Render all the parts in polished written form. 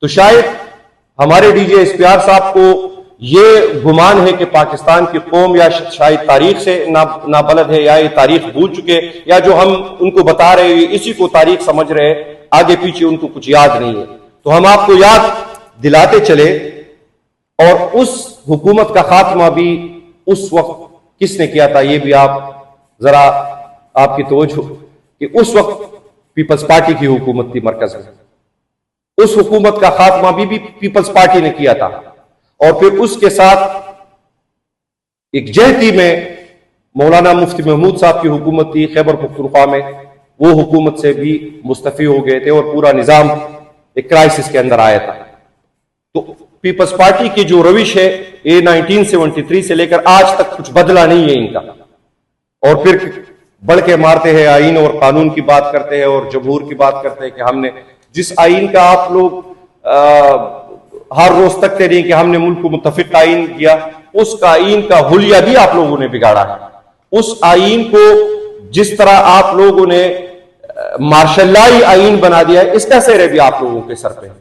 तो शायद हमारे डीजे इस्पियार साहब को ये गुमान है कि पाकिस्तान की कौम या शायद तारीख से नाबलद है, या ये तारीख भूल चुके, या जो हम उनको बता रहे हैं इसी को तारीख समझ रहे हैं, आगे पीछे उनको कुछ याद नहीं है। तो हम आपको याद दिलाते चले, और उस हुकूमत का खात्मा भी उस वक्त किसने किया था ये भी आप जरा आपकी तवज्जो, कि उस वक्त पीपल्स पार्टी की हुकूमत थी मरकज में, उस हुकूमत का खात्मा भी पीपल्स पार्टी ने किया था। और फिर उसके साथ एक जहती में मौलाना मुफ्ती महमूद साहब की हुकूमत थी खैबर पख्तूनख्वा में, वो हुकूमत से भी मुस्तफी हो गए थे और पूरा निजाम एक क्राइसिस के अंदर आया था। तो पीपल्स पार्टी की जो रविश है ये 1973 से लेकर आज तक कुछ बदला नहीं है इनका। और फिर बढ़ के मारते हैं, आईन और कानून की बात करते हैं और जमहूर की बात करते हैं कि हमने जिस आईन का आप लोग हर रोज तकते नहीं कि हमने मुल्क को मुत्तफिक आईन किया, उस आईन का हुलिया भी आप लोगों ने बिगाड़ा है। उस आईन को जिस तरह आप लोगों ने मार्शलाई आईन बना दिया है, इसका सेहरे भी आप लोगों के सर पे है।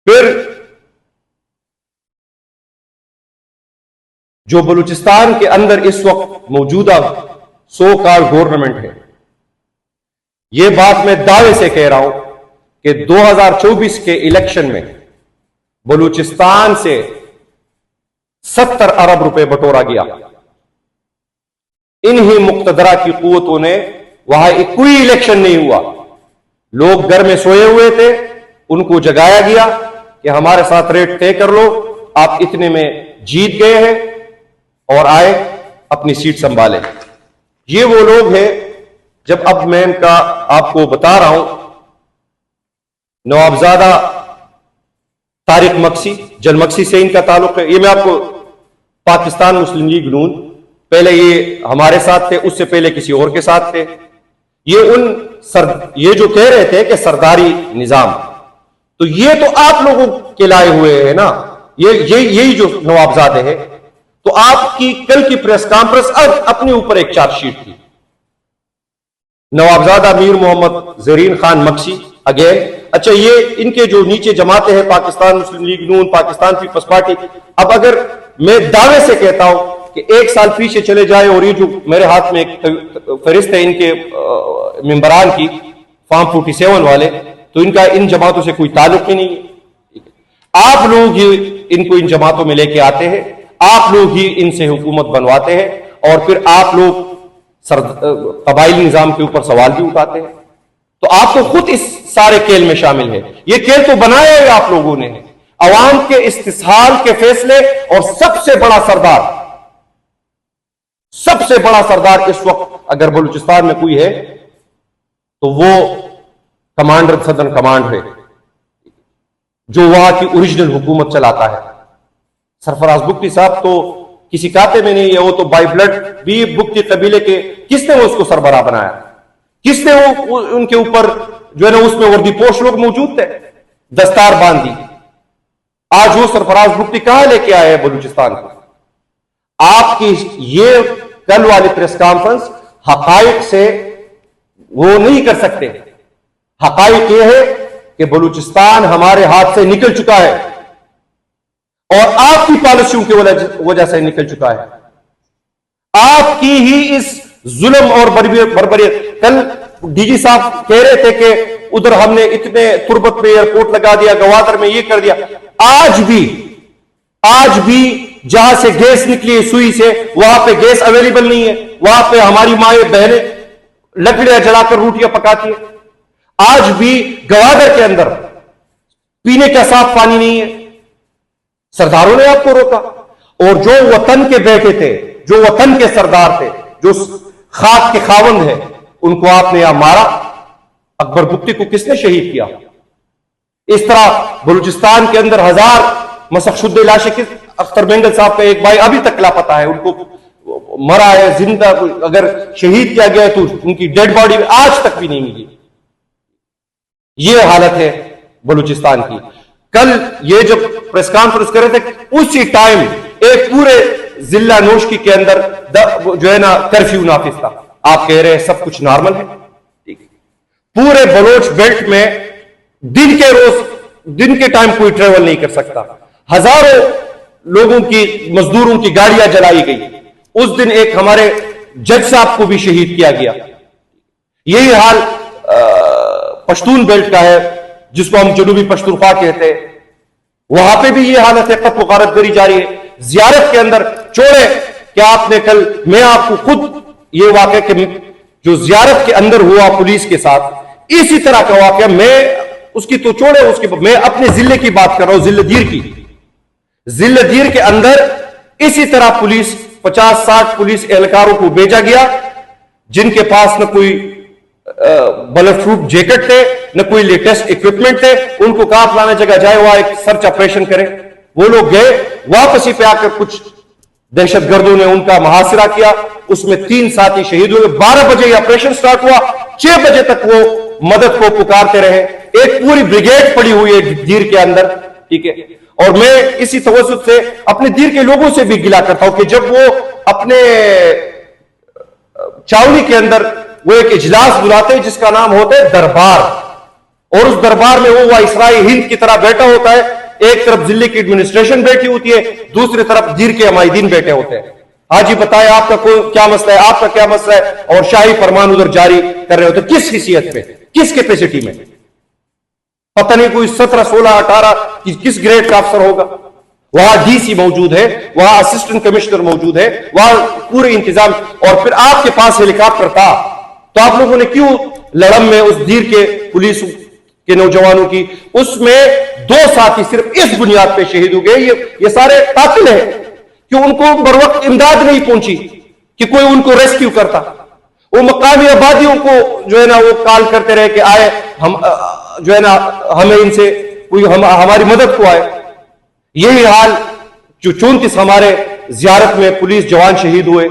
फिर जो बलूचिस्तान के अंदर इस वक्त मौजूदा सो कॉल्ड गवर्नमेंट है, यह बात मैं दावे से कह रहा हूं कि 2024 के इलेक्शन में बलूचिस्तान से 70 अरब रुपए बटोरा गया। इन्हीं मुक्तदरा की कुव्वतों ने, वहां कोई इलेक्शन नहीं हुआ, लोग घर में सोए हुए थे, उनको जगाया गया कि हमारे साथ रेट तय कर लो, आप इतने में जीत गए हैं और आए अपनी सीट संभाले। ये वो लोग हैं। जब अब मैं इनका आपको बता रहा हूं, नवाबजादा तारिक मक्सी, जनमक्सी से इनका ताल्लुक है। ये मैं आपको पाकिस्तान मुस्लिम लीग नून, पहले ये हमारे साथ थे, उससे पहले किसी और के साथ थे। ये जो कह रहे थे कि सरदारी निजाम, तो ये तो आप लोगों के लाए हुए हैं ना, यही जो नवाबजादे हैं। तो आपकी कल की प्रेस कॉन्फ्रेंस अब अपने ऊपर एक चार्जशीट थी। नवाबजादा मीर मोहम्मद जरीन खान मक्सी अगेन, अच्छा ये इनके जो नीचे जमाते हैं पाकिस्तान मुस्लिम लीग नून, पाकिस्तान पीपल्स पार्टी। अब अगर मैं दावे से कहता हूं कि एक साल पीछे चले जाए और ये जो मेरे हाथ में एक फहरिस्त है इनके मेंबरान की, फॉर्म 47 वाले, तो इनका इन जमातों से कोई ताल्लुक ही नहीं है। आप लोग ही इनको इन जमातों में लेके आते हैं, आप लोग ही इनसे हुकूमत बनवाते हैं, और फिर आप लोग कबाइली निजाम के ऊपर सवाल भी उठाते हैं। तो आप तो खुद इस सारे खेल में शामिल है। ये खेल तो बनाया है आप लोगों ने, अवाम के इस्तिसाल के फैसले। और सबसे बड़ा सरदार इस वक्त अगर बलूचिस्तान में कोई है तो वो कमांडर सदर्न कमांड है, जो वहां की ओरिजिनल हुकूमत चलाता है। सरफराज बुगटी साहब तो किसी काते में नहीं है, वो तो बाई ब्लड भी बुगटी कबीले के, किसने वो उसको सरबराह बनाया, किसने वो उनके ऊपर जो है ना उसमें वर्दीपोश लोग मौजूद थे, दस्तार बांधी। आज वो सरफराज बुगटी कहां लेके आए हैं बलूचिस्तान को? आपकी ये कल वाली प्रेस कॉन्फ्रेंस हकाइक से वो नहीं कर सकते। हकाइक ये है कि बलूचिस्तान हमारे हाथ से निकल चुका है और आपकी पॉलिसियों की वजह से निकल चुका है। आपकी ही इस जुल्म और बर्बरियत। कल डीजी साहब कह रहे थे कि उधर हमने इतने तुरबत में एयरपोर्ट लगा दिया, गवादर में ये कर दिया। आज भी जहां से गैस निकली है सुई से, वहां पे गैस अवेलेबल नहीं है। वहां पे हमारी माएं बहनें लकड़ियां जलाकर रोटियां पकाती है। आज भी गवादर के अंदर पीने का साफ पानी नहीं है। सरदारों ने आपको रोका। और जो वतन के बेटे थे, जो वतन के सरदार थे, जो खाक के खावंद है, उनको आपने यहां मारा। अकबर बुगटी को किसने शहीद किया? इस तरह बलूचिस्तान के अंदर 1000 मसखशुद्दे लाशें। अख्तर बेंगल साहब का एक भाई अभी तक लापता है, उनको मरा है जिंदा, अगर शहीद किया गया है तो उनकी डेड बॉडी आज तक भी नहीं मिली। ये हालत है बलूचिस्तान की। कल ये जब प्रेस कॉन्फ्रेंस कर रहे थे, उसी टाइम एक पूरे जिला नोशकी के अंदर जो है ना कर्फ्यू नाफिज था। आप कह रहे हैं सब कुछ नॉर्मल है। ठीक है, पूरे बलोच बेल्ट में दिन के टाइम कोई ट्रेवल नहीं कर सकता। हजारों लोगों की, मजदूरों की गाड़ियां जलाई गई। उस दिन एक हमारे जज साहब को भी शहीद किया गया। यही हाल पश्तून बेल्ट का है, जिसको हम जनूबी पश्तूनख्वा कहते हैं। वहां पे भी यह हालत है, कत्ल गारतगरी जारी है। जियारत के अंदर छोड़े क्या आपने कल, मैं आपको खुद ये वाकया कि जो जियारत के अंदर हुआ पुलिस के साथ, इसी तरह का वाकया, मैं उसकी तो छोड़े, उसके मैं अपने जिले की बात कर रहा हूं, जिलेदीर की। जिलेदीर के अंदर इसी तरह पुलिस 50-60 पुलिस एहलकारों को भेजा गया, जिनके पास न कोई बुलेट प्रूफ जैकेट थे, न कोई लेटेस्ट इक्विपमेंट थे। उनको कहा फलाने जगह जाए, वहां एक सर्च ऑपरेशन करें। वो लोग गए, वापसी पे आकर कुछ दहशतगर्दों ने उनका मुहासिरा किया। उसमें 3 साथी शहीद हुए। 12 बजे ये ऑपरेशन स्टार्ट हुआ, 6 बजे तक वो मदद को पुकारते रहे। एक पूरी ब्रिगेड पड़ी हुई है दीर के अंदर, ठीक है। और मैं इसी तवज्जुह से अपने दीर के लोगों से भी गिला करता हूं कि जब वो अपने चावली के अंदर वो एक इजलास बुलाते हैं जिसका नाम होता है दरबार, और उस दरबार में वो वाइसराय हिंद की तरह बैठा होता है। एक तरफ जिले की एडमिनिस्ट्रेशन बैठी होती है, दूसरी तरफ दीर के अमायदीन बैठे होते हैं। हाजी बताए आपका क्या मसला है, आपका क्या मसला है, और शाही फरमान उधर जारी कर रहे होते। किस हैसियत में, किस कैपेसिटी में, पता नहीं, कोई 17, 16, 18 किस ग्रेड का अफसर होगा। वहां डीसी मौजूद है, वहां असिस्टेंट कमिश्नर मौजूद है, वहां पूरे इंतजाम, और फिर आपके पास हेलीकॉप्टर था, तो आप लोगों ने क्यों लड़म में उस दीर के पुलिस के नौजवानों की, उसमें 2 साथी सिर्फ इस बुनियाद पे शहीद हो गए। ये सारे कातिल हैं कि उनको बरवक्त इमदाद नहीं पहुंची कि कोई उनको रेस्क्यू करता। वो मकामी आबादियों को जो है ना वो कॉल करते रहे कि आए, हम जो है ना हमें इनसे कोई हमारी मदद को आए। यही हाल जो 34 हमारे जियारत में पुलिस जवान शहीद हुए,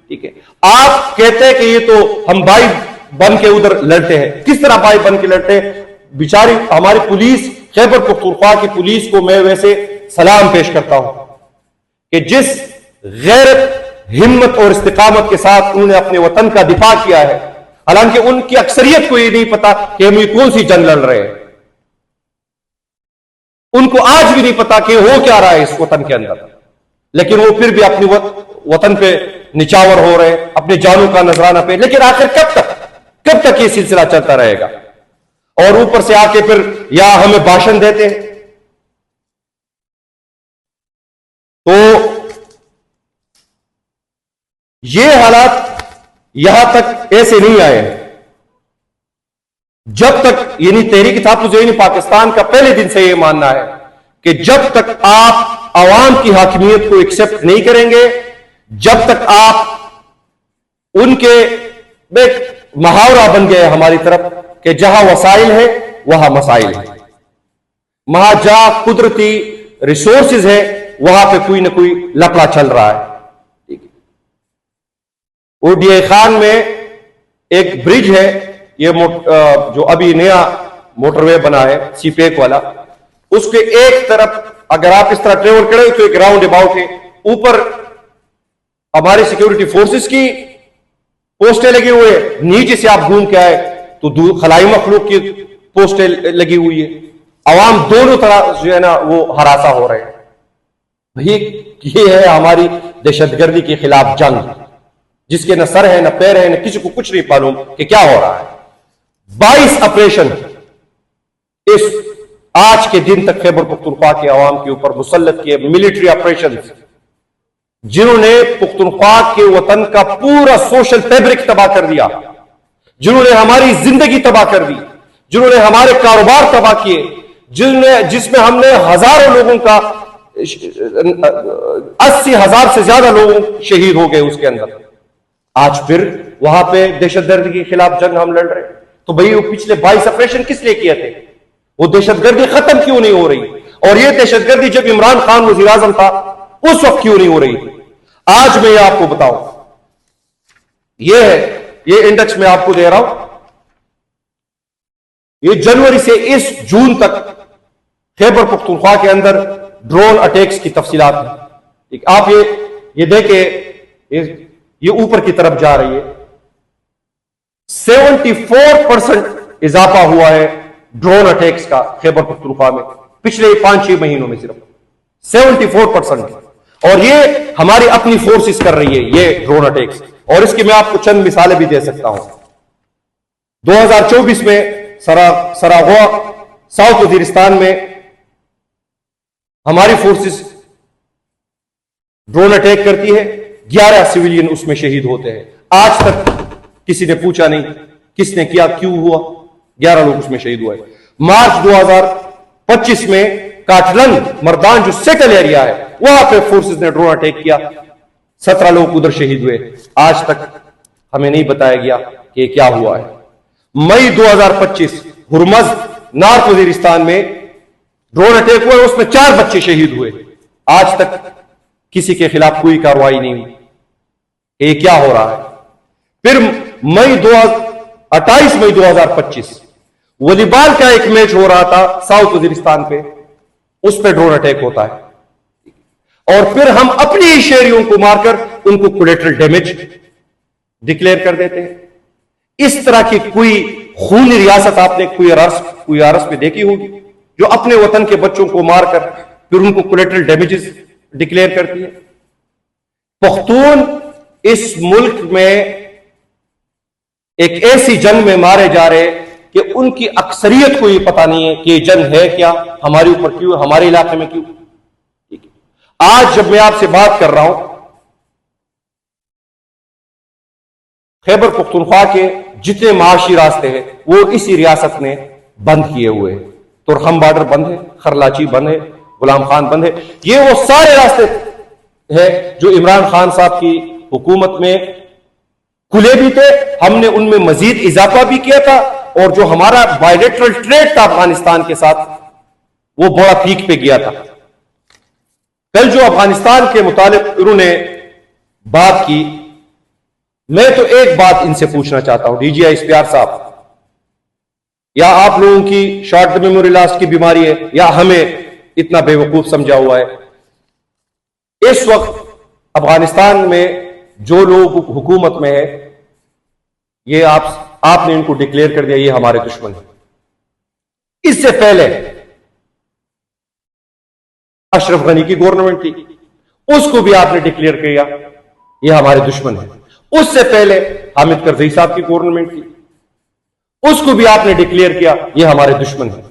ठीक है। आप कहते हैं कि ये तो हम भाई बन के उधर लड़ते हैं। किस तरह भाई बन के लड़ते हैं? बेचारी हमारी पुलिस, खैबर पख्तूनख्वा की पुलिस को मैं वैसे सलाम पेश करता हूं कि जिस गैरत, हिम्मत और इस्तिकामत के साथ उन्होंने अपने वतन का दिफा किया है। हालांकि उनकी अक्सरियत को यह नहीं पता कि हम ये कौन सी जंग लड़ रहे हैं। उनको आज भी नहीं पता कि हो क्या रहा है इस वतन के अंदर, लेकिन वो फिर भी अपनी वतन पे निचावर हो रहे हैं, अपने जानों का नजराना पे। लेकिन आखिर कब तक ये सिलसिला चलता रहेगा? और ऊपर से आके फिर या हमें भाषण देते हैं। तो ये हालात यहां तक ऐसे नहीं आए जब तक, यानी तहरीक तहफ़्फ़ुज़ ज़ैनी पाकिस्तान का पहले दिन से यह मानना है कि जब तक आप अवाम की हाकिमियत को एक्सेप्ट नहीं करेंगे, जब तक आप उनके एक मुहावरा बन गए हमारी तरफ कि जहां वसाइल है वहां मसाइल है, वहां जहां कुदरती रिसोर्सेज है वहां पे कोई ना कोई लफड़ा चल रहा है। ठीक है। ओडीआई खान में एक ब्रिज है, ये जो अभी नया मोटरवे बना है सीपेक वाला, उसके एक तरफ अगर आप इस तरह ट्रेवल करें तो एक राउंड अबाउट है, ऊपर हमारी सिक्योरिटी फोर्सेस की पोस्टें लगी हुई है, नीचे से आप घूम के आए तो खलाई मखलूक की पोस्टें लगी हुई है। अवाम दोनों तरह जो है ना वो हरासा हो रहे हैं। ये है हमारी दहशतगर्दी के खिलाफ जंग, जिसके न सर है न पैर है, न किसी को कुछ नहीं मालूम कि क्या हो रहा है। 22 ऑपरेशन इस आज के दिन तक खैबर पख्तूनख्वा के अवाम के ऊपर मुसल्लत किए, मिलिट्री ऑपरेशन, जिन्होंने पख्तूनख्वा के वतन का पूरा सोशल फैब्रिक तबाह कर दिया, जिन्होंने हमारी जिंदगी तबाह कर दी, जिन्होंने हमारे कारोबार तबाह किए, जिसमें हमने हजारों लोगों का 80,000 से ज्यादा लोग शहीद हो गए उसके अंदर। आज फिर वहां पे दहशतगर्दी के खिलाफ जंग हम लड़ रहे हैं। तो भाई वो पिछले 22 ऑपरेशन किस लिए किए थे? वो दहशतगर्दी खत्म क्यों नहीं हो रही? और ये दहशतगर्दी जब इमरान खान वजीर आजम था उस वक्त क्यों नहीं हो रही? आज मैं ये आपको बताऊं, ये है, ये इंडेक्स मैं आपको दे रहा हूं, ये जनवरी से इस जून तक खैबर पख्तूनख्वा के अंदर ड्रोन अटैक्स की तफसीलात है। ठीक, आप ये देखे, ये ऊपर की तरफ जा रही है। 74% इजाफा हुआ है ड्रोन अटैक्स का खैबर पख्तूनख्वा में पिछले 5-6 महीनों में सिर्फ 74%, और ये हमारी अपनी फोर्सेस कर रही है ये ड्रोन अटैक्स। और इसकी मैं आपको चंद मिसालें भी दे सकता हूं। 2024 में सरागोआ साउथ वजीरिस्तान में हमारी फोर्सेस ड्रोन अटैक करती है, 11 सिविलियन उसमें शहीद होते हैं। आज तक किसी ने पूछा नहीं किसने किया, क्यों हुआ, 11 लोग उसमें शहीद हुए। मार्च 2025 में काटलन मर्दान जो सेटल एरिया है वहां पे फोर्सेस ने ड्रोन अटैक किया, 17 लोग उधर शहीद हुए। आज तक हमें नहीं बताया गया कि क्या हुआ है। मई 2025 हुरमज नॉर्थ वजीरिस्तान में ड्रोन अटैक हुआ, उसमें 4 बच्चे शहीद हुए। आज तक किसी के खिलाफ कोई कार्रवाई नहीं हुई। ये क्या हो रहा है? फिर 28 मई 2025 वॉलीबॉल का एक मैच हो रहा था साउथ वजीरिस्तान पे, उस पर ड्रोन अटैक होता है, और फिर हम अपने ही शहरियों को मारकर उनको कोलेटरल डैमेज डिक्लेयर कर देते हैं। इस तरह की कोई खूनी रियासत आपने कोई अरस में देखी होगी जो अपने वतन के बच्चों को मारकर फिर उनको कोलेटरल डैमेजेस डिक्लेयर करती है? पख्तून इस मुल्क में एक ऐसी जंग में मारे जा रहे कि उनकी अक्सरियत को यह पता नहीं है कि ये जंग है क्या, हमारे ऊपर क्यों, हमारे इलाके में क्यों। आज जब मैं आपसे बात कर रहा हूं, खैबर पख्तूनख्वा के जितने माशी रास्ते हैं वो इसी रियासत ने बंद किए हुए हैं। तुरखम बॉर्डर बंद है, खरलाची बंद है, गुलाम खान बंद है। ये वो सारे रास्ते हैं जो इमरान खान साहब की हुकूमत में खुले भी थे, हमने उनमें मजीद इजाफा भी किया था, और जो हमारा बायलेटरल ट्रेड था अफगानिस्तान के साथ वो बड़ा पीक पे गया था। कल जो अफगानिस्तान के मुतालिक उन्होंने बात की, मैं तो एक बात इनसे पूछना चाहता हूं, डीजीआई इश्तियार साहब, या आप लोगों की शॉर्ट मेमोरी लॉस की बीमारी है या हमें इतना बेवकूफ समझा हुआ है। इस वक्त अफगानिस्तान में जो लोग हुकूमत में है, ये आपने इनको डिक्लेयर कर दिया ये हमारे दुश्मन है। इससे पहले अशरफ गनी की गवर्नमेंट थी, उसको भी आपने डिक्लेयर किया ये हमारे दुश्मन है। उससे पहले हामिद करजई साहब की गवर्नमेंट थी, उसको भी आपने डिक्लेयर किया ये हमारे दुश्मन है।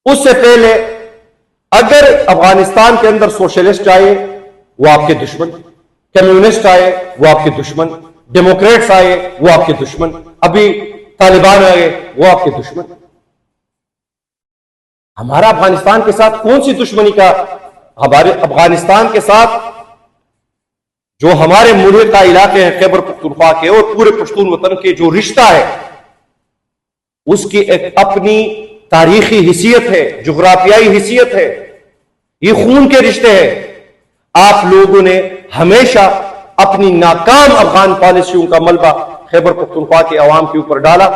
उससे पहले अगर अफगानिस्तान के अंदर सोशलिस्ट आए वो आपके दुश्मन, कम्युनिस्ट आए वो आपके दुश्मन, डेमोक्रेट्स आए वो आपके दुश्मन, अभी तालिबान आए वो आपके दुश्मन। हमारा अफगानिस्तान के साथ कौन सी दुश्मनी का? हमारे अफगानिस्तान के साथ जो हमारे मुल्क का इलाके हैं खैबर पख्तूनख्वा के और पूरे पश्तून वतन के जो रिश्ता है उसकी एक अपनी तारीखी हिसियत है, जुग्राफियाई हिसियत है, ये खून के रिश्ते हैं। आप लोगों ने हमेशा अपनी नाकाम अफगान पॉलिसियों का मलबा खैबर पख्तूनख्वा के अवाम के ऊपर डाला,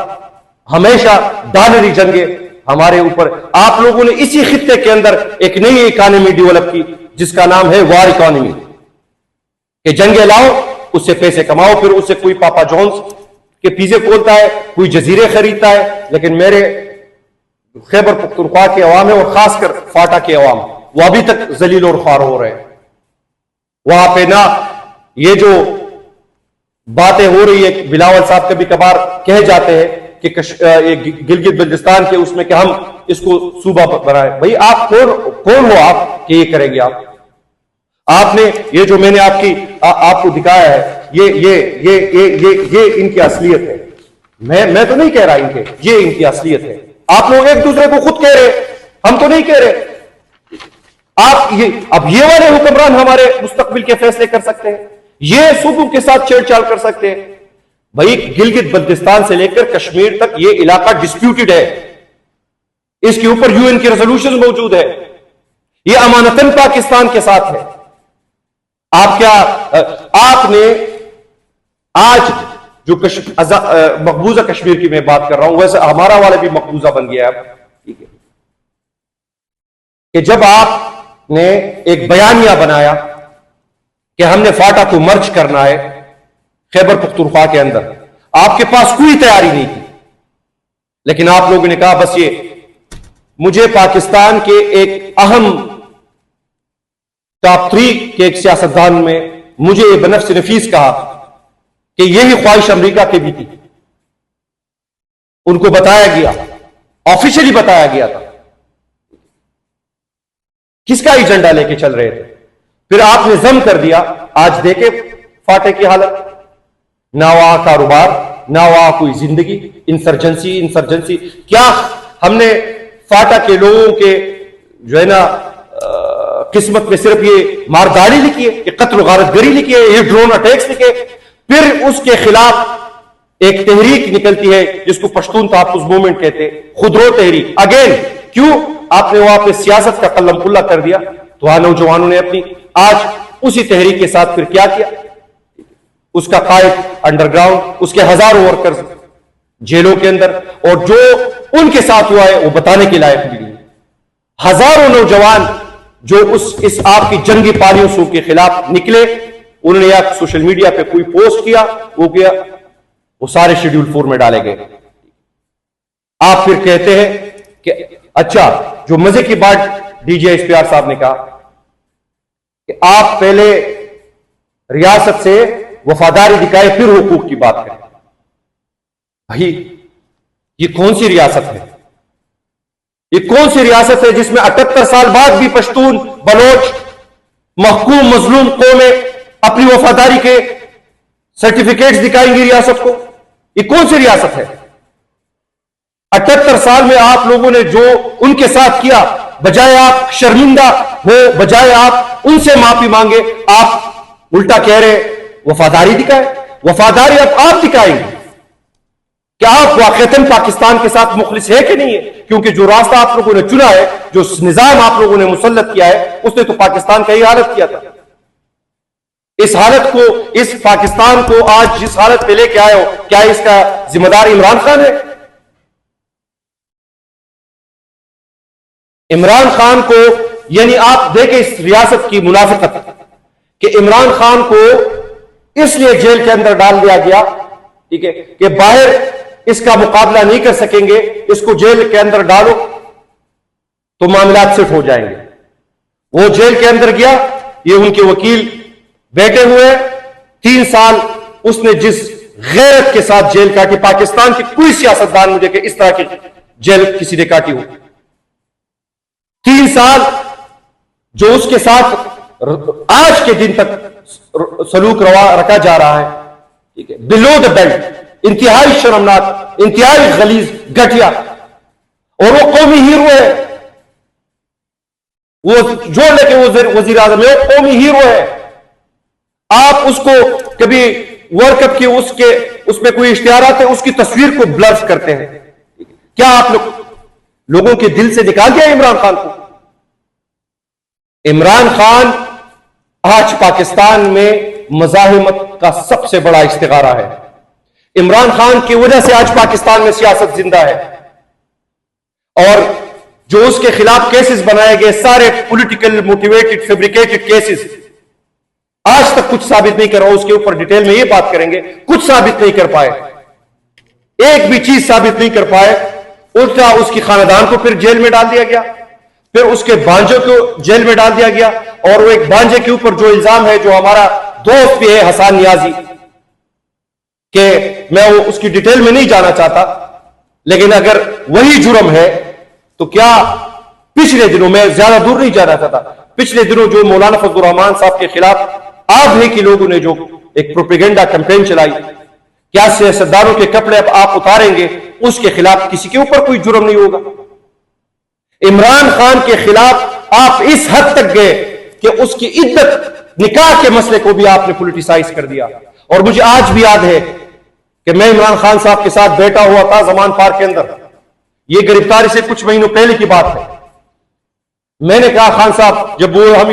हमेशा डॉलरी जंगे हमारे ऊपर। आप लोगों ने इसी खित्ते के अंदर एक नई इकोनॉमी डेवलप की जिसका नाम है वार इकोनॉमी, कि जंगे लाओ, उससे पैसे कमाओ, फिर उससे कोई पापा जॉन्स के पिज़्ज़े खोलता है, कोई जजीरे खरीदता है। लेकिन मेरे खैबर पख्तूनख्वा के अवाम है और खासकर फाटा के अवाम, वो अभी तक जलील और ख्वार हो रहे हैं। वहां पे ना ये जो बातें हो रही है, बिलावल साहब कभी कभार कह जाते हैं कि गिलगित बल्तिस्तान के उसमें कि हम इसको सूबा बनाए। भाई आप कौन हो आप कि ये करेंगे? आपने ये जो मैंने आपको दिखाया है ये इनकी असलियत है। मैं तो नहीं कह रहा इनके, ये इनकी असलियत है। आप लोग एक दूसरे को खुद कह रहे, हम तो नहीं कह रहे। अब ये वाले हुक्मरान हमारे मुस्तकबिल के फैसले कर सकते हैं, ये सूबों के साथ छेड़छाड़ कर सकते हैं। भाई गिलगित बल्तिस्तान से लेकर कश्मीर तक ये इलाका डिस्प्यूटेड है, इसके ऊपर यूएन की रेजोल्यूशन मौजूद है, ये अमानतन पाकिस्तान के साथ है। आप क्या आपने आज जो मकबूजा कश्मीर की मैं बात कर रहा हूं, वैसे हमारा वाला भी मकबूजा बन गया है, ठीक है, कि जब आपने एक बयानिया बनाया कि हमने फाटा को मर्ज करना है खैबर पख्तूनख्वा के अंदर, आपके पास कोई तैयारी नहीं थी। लेकिन आप लोगों ने कहा बस ये, मुझे पाकिस्तान के एक अहम टॉप 3 के एक सियासतदान में मुझे बनफ्स नफीस कहा कि यही ख्वाहिश अमेरिका की भी थी। उनको बताया गया, ऑफिशियली बताया गया था किसका एजेंडा लेके चल रहे थे, फिर आपने जम कर दिया। आज देखे फाटे की हालत, ना वहां कारोबार, ना वहां कोई जिंदगी, इंसर्जेंसी। क्या हमने फाटा के लोगों के जो है ना किस्मत में सिर्फ ये मारदारी लिखी है, ये कत्ल गारतगरी लिखी है, ये ड्रोन अटैक्स लिखे, फिर उसके खिलाफ एक तहरीक निकलती है जिसको पश्तून तहफ़्फ़ुज़ मूवमेंट कहते हैं, खुदरो तहरीक। अगेन क्यों आपने वहां पे सियासत का कलम खुल्ला कर दिया? तो वहां नौजवानों ने अपनी आज उसी तहरीक के साथ फिर क्या किया, उसका कायद अंडरग्राउंड, उसके हजारों वर्कर्स जेलों के अंदर, और जो उनके साथ हुआ है वो बताने के लायक भी नहीं। हजारों नौजवान जो इस आपकी जंगी पॉलिसियों के खिलाफ निकले, उन्होंने या सोशल मीडिया पे कोई पोस्ट किया, वो सारे शेड्यूल 4 में डाले गए। आप फिर कहते हैं कि अच्छा, जो मजे की बात डीजे इश्तियाक साहब ने कहा कि आप पहले रियासत से वफादारी दिखाए फिर हुकूक की बात करें। भाई ये कौन सी रियासत है? ये कौन सी रियासत है जिसमें 78 साल बाद भी पश्तून, बलोच, महकूम मजलूम कौमें अपनी वफादारी के सर्टिफिकेट्स दिखाएंगी रियासत को? ये कौन सी रियासत है? 78 साल में आप लोगों ने जो उनके साथ किया, बजाय आप शर्मिंदा हो, बजाय आप उनसे माफी मांगे, आप उल्टा कह रहे वफादारी दिखाए। वफादारी अब आप दिखाएंगे। क्या आप वाकईतन पाकिस्तान के साथ मुखलिस है कि नहीं है? क्योंकि जो रास्ता आप लोगों ने चुना है, जो निजाम आप लोगों ने मुसल्लत किया है, उसने तो पाकिस्तान का ही हालत किया था। इस हालत को, इस पाकिस्तान को आज जिस हालत पे लेके आए हो, क्या इसका जिम्मेदार इमरान खान है? इमरान खान को, यानी आप देखें इस रियासत की मुनाफिकत कि इमरान खान को इसलिए जेल के अंदर डाल दिया गया, ठीक है, कि बाहर इसका मुकाबला नहीं कर सकेंगे, इसको जेल के अंदर डालो तो मामलात सेट हो जाएंगे। वो जेल के अंदर गया, ये उनके वकील बैठे हुए 3 साल उसने जिस गैरत के साथ जेल काटी, पाकिस्तान की कोई सियासतदान मुझे कि इस तरह की जेल किसी ने काटी हो। 3 साल जो उसके साथ आज के दिन तक सलूक रखा जा रहा है, ठीक है, बिलो द बेल्ट, इंतहाई शर्मनाक, इंतहाई गलीज, घटिया। और वो कौमी हीरो है, वो जोड़ लेके वो वजीर आजम है, वो कौमी हीरो है। आप उसको कभी वर्ल्ड कप की उसमें कोई इश्तिहारात है, उसकी तस्वीर को ब्लर करते हैं। क्या आप लोगों के दिल से निकाल दिया इमरान खान को? इमरान खान आज पाकिस्तान में मज़ाहिमत का सबसे बड़ा इश्तिगारा है। इमरान खान की वजह से आज पाकिस्तान में सियासत जिंदा है, और जो उसके खिलाफ केसेस बनाए गए, सारे पॉलिटिकल मोटिवेटेड फैब्रिकेटेड केसेस, आज तक कुछ साबित नहीं कर रहा। उसके ऊपर डिटेल में ये बात करेंगे, कुछ साबित नहीं कर पाए, एक भी चीज साबित नहीं कर पाए। उल्टा उसकी खानदान को फिर जेल में डाल दिया गया, फिर उसके भांजों को जेल में डाल दिया गया, और वो एक भांजे के ऊपर जो इल्जाम है, जो हमारा दोस्त भी है हसन नियाजी, कि मैं वो उसकी डिटेल में नहीं जाना चाहता, लेकिन अगर वही जुर्म है तो क्या पिछले दिनों में, ज्यादा दूर नहीं जाना चाहता, पिछले दिनों जो मौलाना फजलुर रहमान साहब के खिलाफ आप ही के लोगों ने जो एक प्रोपेगेंडा कैंपेन चलाई, क्या सियासतदानों के कपड़े अब आप उतारेंगे, उसके खिलाफ किसी के ऊपर कोई जुर्म नहीं होगा। इमरान खान के खिलाफ आप इस हद तक गए कि उसकी इज्जत, निकाह के मसले को भी आपने पॉलिटिसाइज कर दिया। और मुझे आज भी याद है कि मैं इमरान खान साहब के साथ बैठा हुआ था जमान पार्क के अंदर, यह गिरफ्तारी से कुछ महीनों पहले की बात है। मैंने कहा खान साहब, जब वो हम